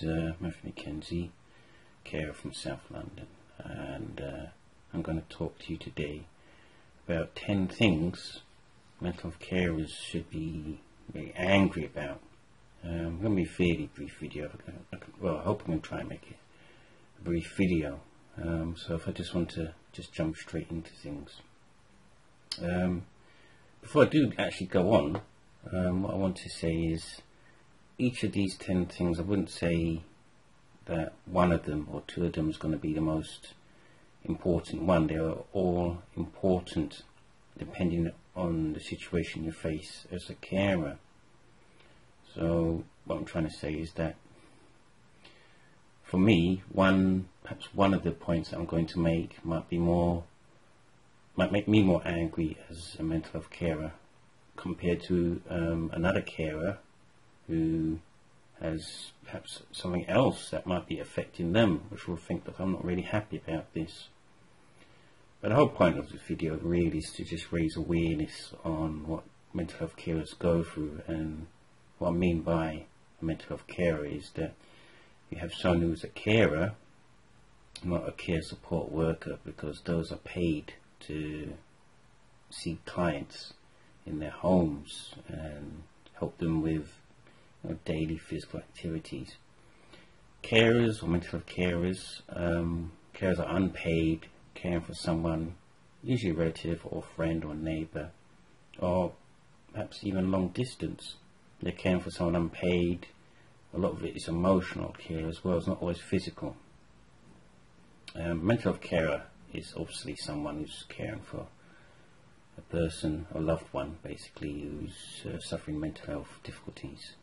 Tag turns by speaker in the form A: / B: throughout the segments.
A: is Matthew McKenzie, carer from South London, and I'm going to talk to you today about 10 things mental health carers should be very angry about. It's going to be a fairly brief video. Well, I hope I'm going to try and make it a brief video. So if I just want to jump straight into things. Before I do actually go on, what I want to say is each of these 10 things, I wouldn't say that one of them or two of them is going to be the most important one. They are all important depending on the situation you face as a carer. So what I'm trying to say is that for me, perhaps one of the points that I'm going to make might make me more angry as a mental health carer compared to another carer who has perhaps something else that might be affecting them, which will think that I'm not really happy about this. But the whole point of this video really is to just raise awareness on what mental health carers go through. And what I mean by a mental health carer is that you have someone who's a carer, not a care support worker, because those are paid to see clients in their homes and help them with daily physical activities. Carers or mental health carers, carers are unpaid, caring for someone, usually a relative or friend or neighbour, or perhaps even long distance. They're caring for someone unpaid. A lot of it is emotional care as well, it's not always physical. Mental health carer is obviously someone who's caring for a person, a loved one basically, who's suffering mental health difficulties.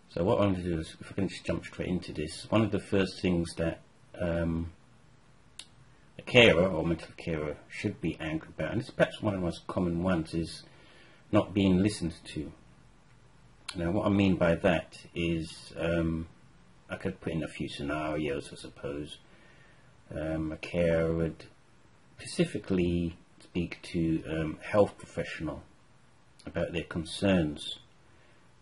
A: So what I'm going to do is, if I can just jump straight into this, one of the first things that a carer or mental health carer should be angry about, and it's perhaps one of the most common ones, is not being listened to. Now what I mean by that is, I could put in a few scenarios, I suppose. A carer would specifically speak to a health professional about their concerns,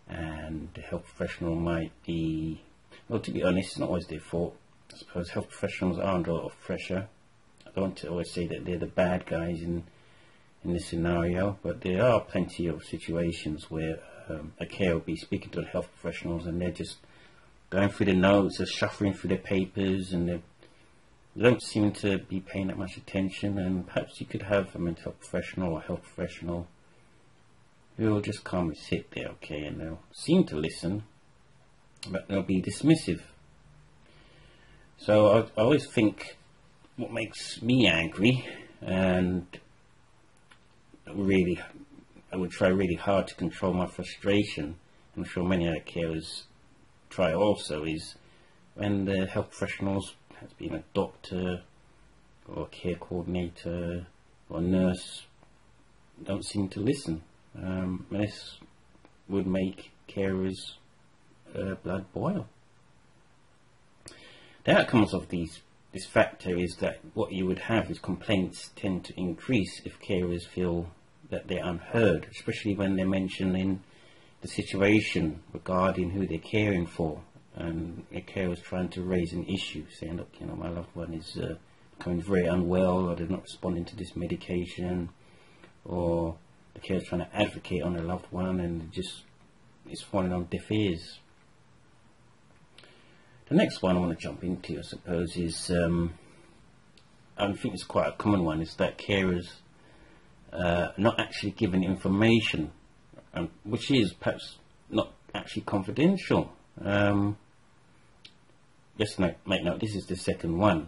A: and the health professional might be, well, to be honest, it's not always their fault. I suppose health professionals are under a lot of pressure. I don't want to always say that they're the bad guys in this scenario, but there are plenty of situations where a carer will be speaking to the health professionals and they're just going through the notes, they're shuffling through the papers, and they don't seem to be paying that much attention. And perhaps you could have a mental health professional or health professional who will just calmly sit there, okay, and they'll seem to listen, but they'll be dismissive. So I always think what makes me angry, and really I would try really hard to control my frustration, I'm sure many other carers try also, is when the health professionals, has been a doctor or a care coordinator or a nurse, don't seem to listen. This would make carers blood boil. The outcomes of this factor is that what you would have is complaints tend to increase if carers feel that they're unheard, especially when they're mentioning the situation regarding who they're caring for, and a carer is trying to raise an issue, saying, look, my loved one is becoming very unwell, or they're not responding to this medication, or the carer is trying to advocate on their loved one and it's falling on deaf ears. The next one I want to jump into, I suppose, is I think it's quite a common one, is that carers not actually giving information, which is perhaps not actually confidential. Just make note, this is the second one.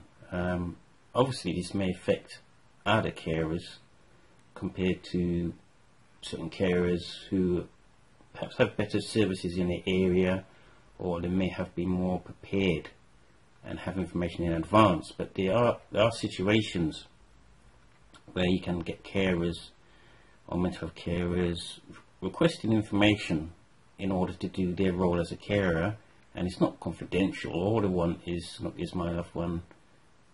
A: Obviously this may affect other carers compared to certain carers who perhaps have better services in the area, or they may have been more prepared and have information in advance. But there are situations where you can get carers or mental health carers requesting information in order to do their role as a carer, and it's not confidential. All they want is my loved one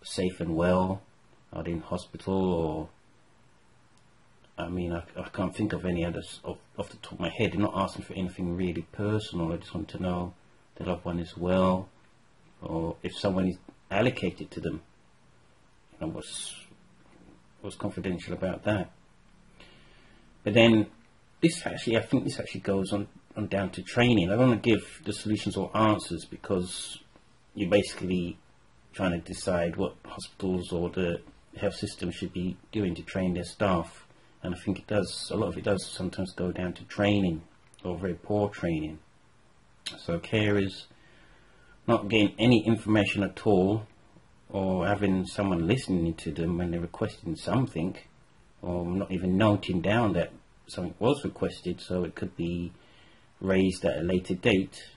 A: safe and well? Are they in hospital? Or I can't think of any others off the top of my head. They're not asking for anything really personal. I just want to know the loved one is well, or if someone is allocated to them, you know, what's confidential about that. But then I think this actually goes on down to training. I don't want to give the solutions or answers, because you're basically trying to decide what hospitals or the health system should be doing to train their staff. And I think a lot of it does sometimes go down to training, or very poor training. So carers not getting any information at all, or having someone listening to them when they're requesting something, or not even noting down that something was requested so it could be raised at a later date,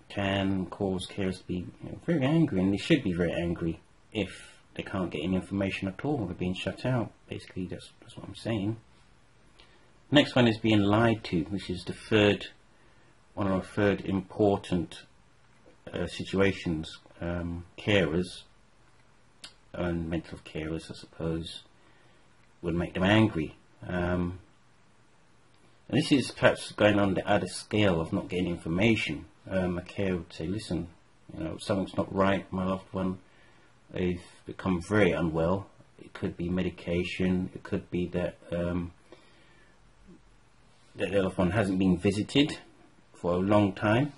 A: can cause carers to be, you know, very angry, and they should be very angry if they can't get any information at all. They're being shut out. Basically, that's what I'm saying. Next one is being lied to, which is one of the third important situations. Carers and mental health carers, I suppose, would make them angry. And this is perhaps going on the other scale of not getting information. A carer would say, listen, you know, something's not right, my loved one, they've become very unwell. It could be medication, it could be that that the loved one hasn't been visited for a long time,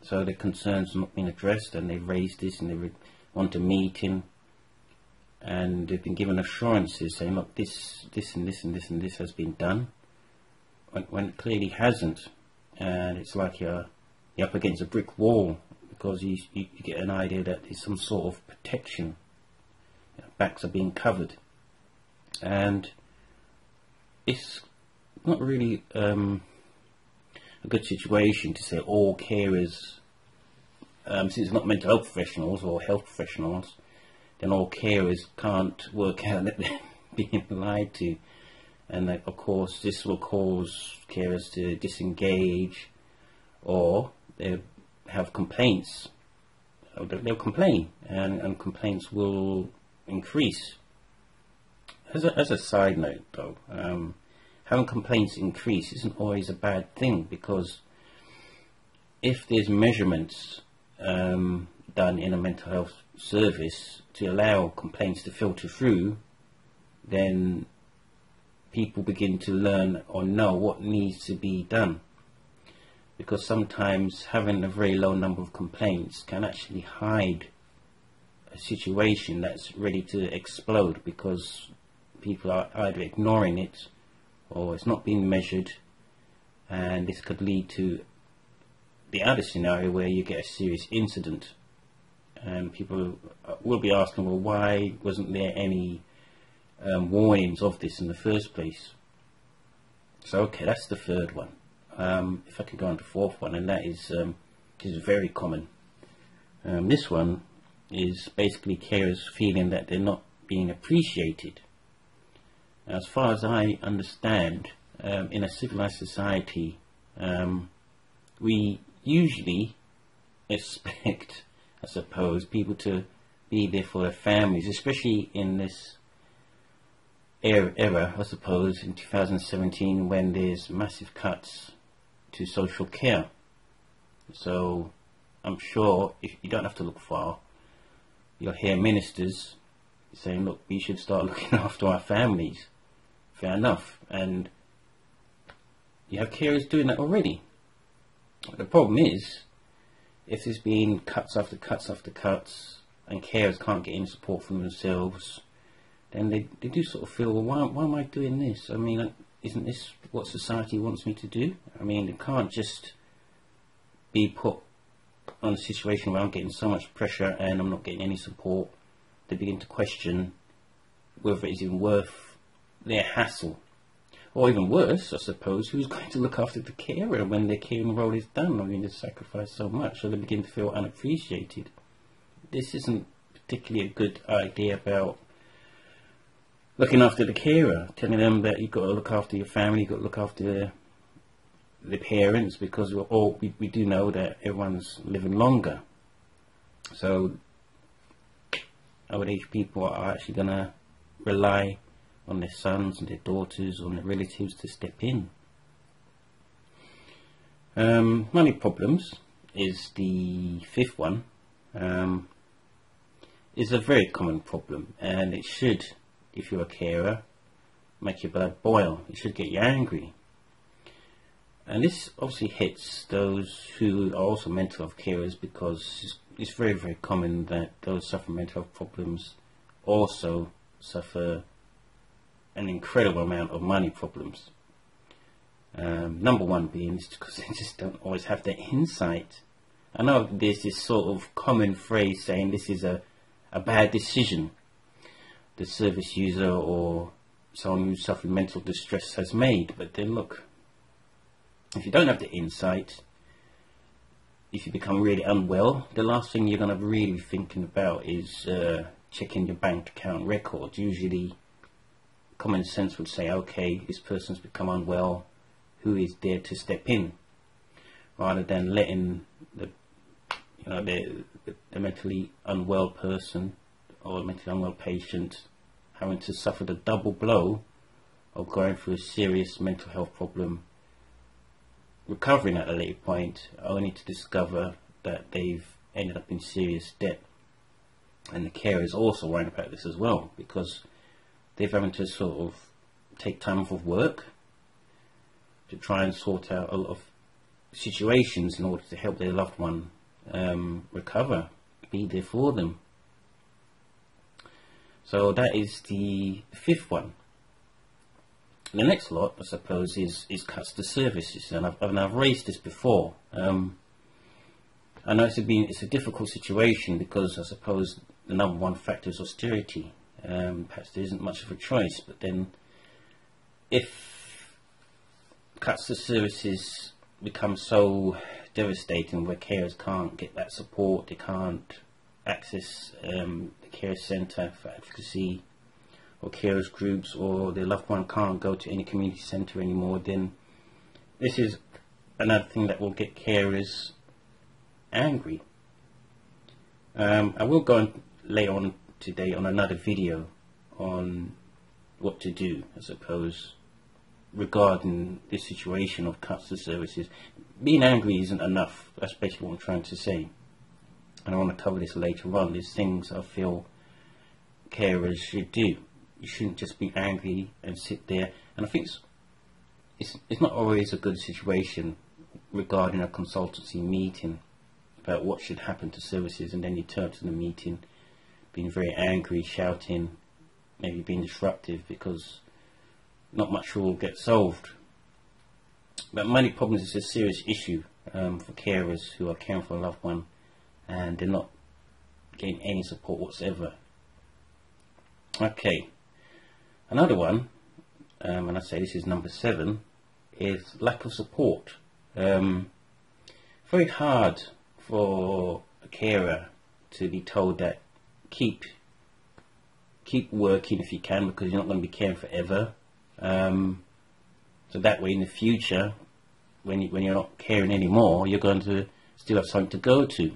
A: so their concerns have not been addressed, and they've raised this and they want a meeting, and they've been given assurances saying, look, this and this and this and this has been done, when it clearly hasn't. And it's like you're up against a brick wall, because you get an idea that there's some sort of protection, you know, backs are being covered, and it's not really a good situation to say all carers, since it's not mental health professionals or health professionals, then all carers can't work out that they're being lied to. And that, of course, this will cause carers to disengage, or they have complaints. They'll complain, and complaints will increase. As a side note, though, having complaints increase isn't always a bad thing, because if there's measurements done in a mental health service to allow complaints to filter through, then people begin to learn or know what needs to be done. Because sometimes having a very low number of complaints can actually hide a situation that's ready to explode, because people are either ignoring it or it's not being measured, and this could lead to the other scenario where you get a serious incident, and people will be asking, well, why wasn't there any warnings of this in the first place? So okay, that's the third one. If I can go on to the fourth one, and that is very common. This one is basically carers feeling that they're not being appreciated. As far as I understand, in a civilized society, we usually expect, I suppose, people to be there for their families, especially in this era, I suppose, in 2017, when there's massive cuts to social care. So I'm sure, if you don't have to look far, you'll hear ministers saying, look, we should start looking after our families. Fair enough. And you have carers doing that already. The problem is, if there's been cuts after cuts after cuts, and carers can't get any support from themselves, then they do sort of feel, well, why am I doing this? I mean, isn't this what society wants me to do? I mean, it can't just be put on a situation where I'm getting so much pressure and I'm not getting any support. They begin to question whether it's even worth their hassle. Or even worse, I suppose, who's going to look after the carer when their caring role is done? I mean, they sacrifice so much, so they begin to feel unappreciated. This isn't particularly a good idea about looking after the carer, telling them that you've got to look after your family, you've got to look after the parents, because we do know that everyone's living longer. So old age people are actually going to rely on their sons and their daughters, on their relatives to step in. Money problems. is the fifth one. Is a very common problem, and it should, if you're a carer, make your blood boil. It should get you angry. And this obviously hits those who are also mental health carers, because it's very, very common that those suffering mental health problems also suffer an incredible amount of money problems. Number one being is because they just don't always have the insight. I know there's this sort of common phrase saying this is a bad decision the service user or someone who's suffering mental distress has made, but then look, if you don't have the insight, if you become really unwell, the last thing you're going to really be thinking about is checking your bank account records. Usually common sense would say, okay, this person's become unwell, who is there to step in, rather than letting the mentally unwell person or mentally unwell patient having to suffer the double blow of going through a serious mental health problem, recovering at a later point, only to discover that they've ended up in serious debt. And the carer is also worrying about this as well, because they're having to sort of take time off of work to try and sort out a lot of situations in order to help their loved one recover, be there for them. So that is the fifth one. The next lot, I suppose, is cuts to services, and I've raised this before. I know it's a difficult situation, because I suppose the number one factor is austerity. Perhaps there isn't much of a choice, but then if cuts to services become so devastating, where carers can't get that support, they can't access the care centre for advocacy or carers groups, or their loved one can't go to any community centre anymore, then this is another thing that will get carers angry. I will go on later on today on another video on what to do, I suppose, regarding this situation of cuts to services. Being angry isn't enough. That's basically what I'm trying to say, and I want to cover this later on. There's things I feel carers should do. You shouldn't just be angry and sit there. And I think it's not always a good situation regarding a consultancy meeting about what should happen to services, and then you turn to the meeting being very angry, shouting, maybe being disruptive, because not much will get solved. But money problems is a serious issue for carers who are caring for a loved one and they're not getting any support whatsoever. Okay, another one, and I say this is number 7, is lack of support. Very hard for a carer to be told that keep working if you can, because you're not going to be caring forever. So that way in the future, when you're not caring anymore, you're going to still have something to go to.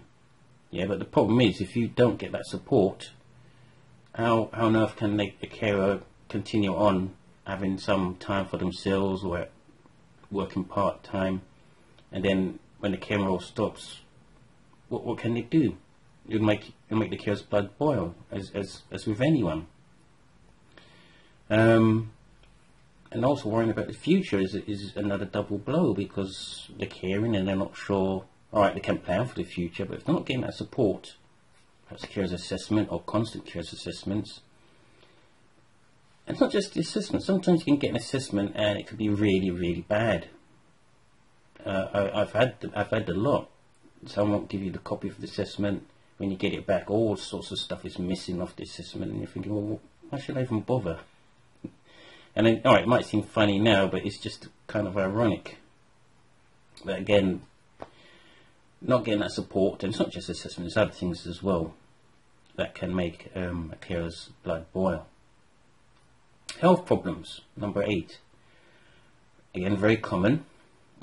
A: Yeah, but the problem is, if you don't get that support, how on earth can a carer continue on having some time for themselves or working part-time, and then when the care role stops, what can they do? You'll make the carer's blood boil, as with anyone. And also worrying about the future is another double blow, because they're caring and they're not sure. Alright, they can plan for the future, but if they're not getting that support, perhaps carer's assessment or constant carer's assessments. And it's not just the assessment. Sometimes you can get an assessment and it could be really, really bad. I've had a lot. Someone won't give you the copy of the assessment. When you get it back, all sorts of stuff is missing off the assessment, and you're thinking, well, why should I even bother? And then, alright, it might seem funny now, but it's just kind of ironic. But again, not getting that support, and it's not just assessment, it's other things as well that can make a carer's blood boil. Health problems, number 8. Again, very common,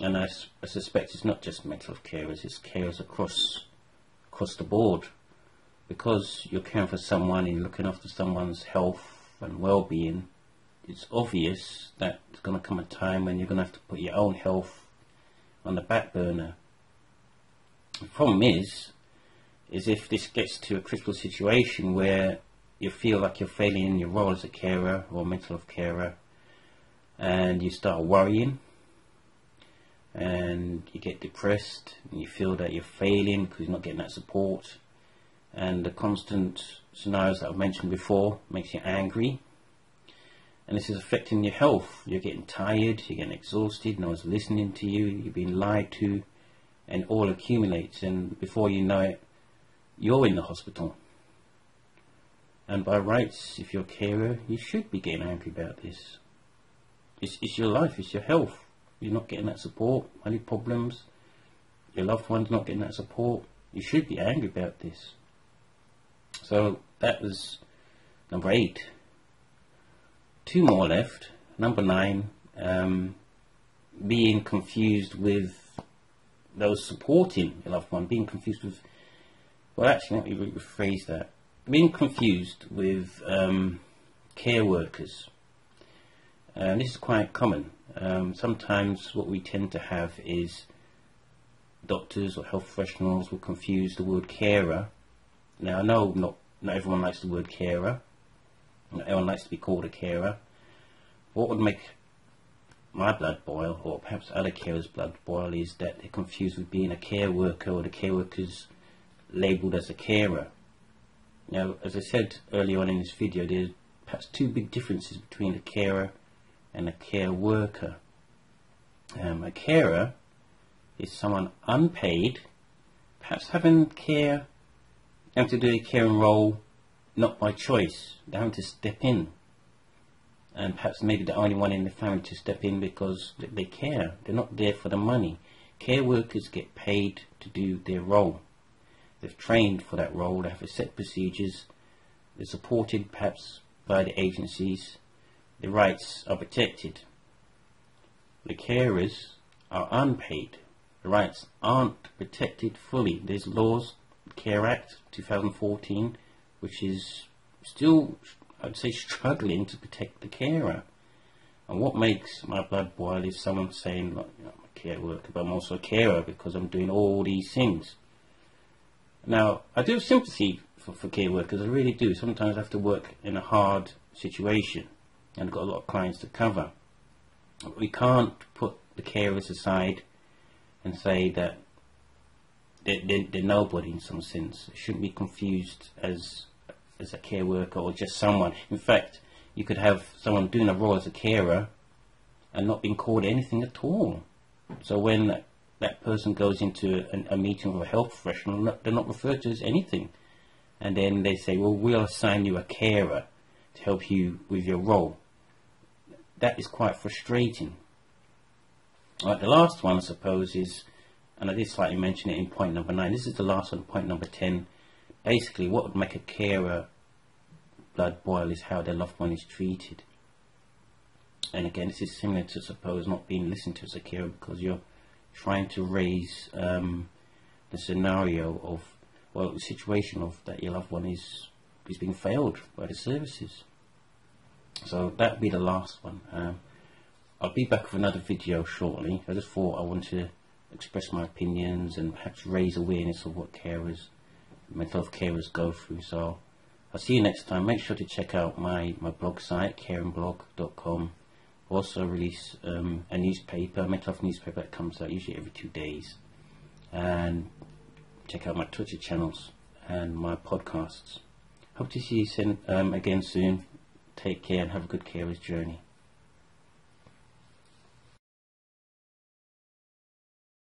A: and I suspect it's not just mental health carers, it's carers across the board. Because you're caring for someone and looking after someone's health and well-being, it's obvious that there's going to come a time when you're going to have to put your own health on the back burner. The problem is if this gets to a critical situation where you feel like you're failing in your role as a carer or mental health carer, and you start worrying and you get depressed and you feel that you're failing because you're not getting that support, and the constant scenarios that I've mentioned before makes you angry, and this is affecting your health. You're getting tired, you're getting exhausted, no one's listening to you, you're being lied to, and all accumulates, and before you know it, you're in the hospital. And by rights, if you're a carer, you should be getting angry about this. It's your life, it's your health. You're not getting that support, money problems, your loved one's not getting that support. You should be angry about this. So that was number 8. 2 more left. Number 9, being confused with those supporting your loved one, being confused with, well, actually, let me rephrase that. Being confused with care workers. This is quite common. Sometimes what we tend to have is doctors or health professionals will confuse the word carer. Now, I know not everyone likes the word carer. Not everyone likes to be called a carer. What would make my blood boil, or perhaps other carers' blood boil, is that they're confused with being a care worker, or the care worker's labelled as a carer. Now, as I said earlier on in this video, there's perhaps 2 big differences between a carer and a care worker. A carer is someone unpaid, perhaps having to do a caring role not by choice. They're having to step in, and perhaps maybe the only one in the family to step in because they care. They're not there for the money. Care workers get paid to do their role. They've trained for that role. They have a set procedures. They're supported perhaps by the agencies. Their rights are protected. The carers are unpaid. The rights aren't protected fully. There's laws, Care Act 2014, which is still, I'd say, struggling to protect the carer. And what makes my blood boil is someone saying, look, I'm a care worker, but I'm also a carer because I'm doing all these things. Now, I do have sympathy for care workers, I really do. Sometimes I have to work in a hard situation and I've got a lot of clients to cover. We can't put the carers aside and say that they're nobody in some sense. They shouldn't be confused as a care worker or just someone. In fact, you could have someone doing a role as a carer and not being called anything at all. So when that person goes into a meeting with a health professional, they're not referred to as anything. And then they say, well, we'll assign you a carer to help you with your role. That is quite frustrating. Right, the last one, I suppose, is, and I did slightly mention it in point number 9, this is the last one, point number 10. Basically, what would make a carer blood boil is how their loved one is treated. And again, this is similar to, suppose, not being listened to as a carer, because you're trying to raise the scenario of, well, the situation of that your loved one is being failed by the services. So that would be the last one. I'll be back with another video shortly. I just thought I want to express my opinions and perhaps raise awareness of what carers, mental health carers go through. So I'll see you next time. Make sure to check out my blog site, caringblog.com. Also release a newspaper, mental health newspaper that comes out usually every 2 days. And check out my Twitter channels and my podcasts. Hope to see you again soon. Take care and have a good carer's journey.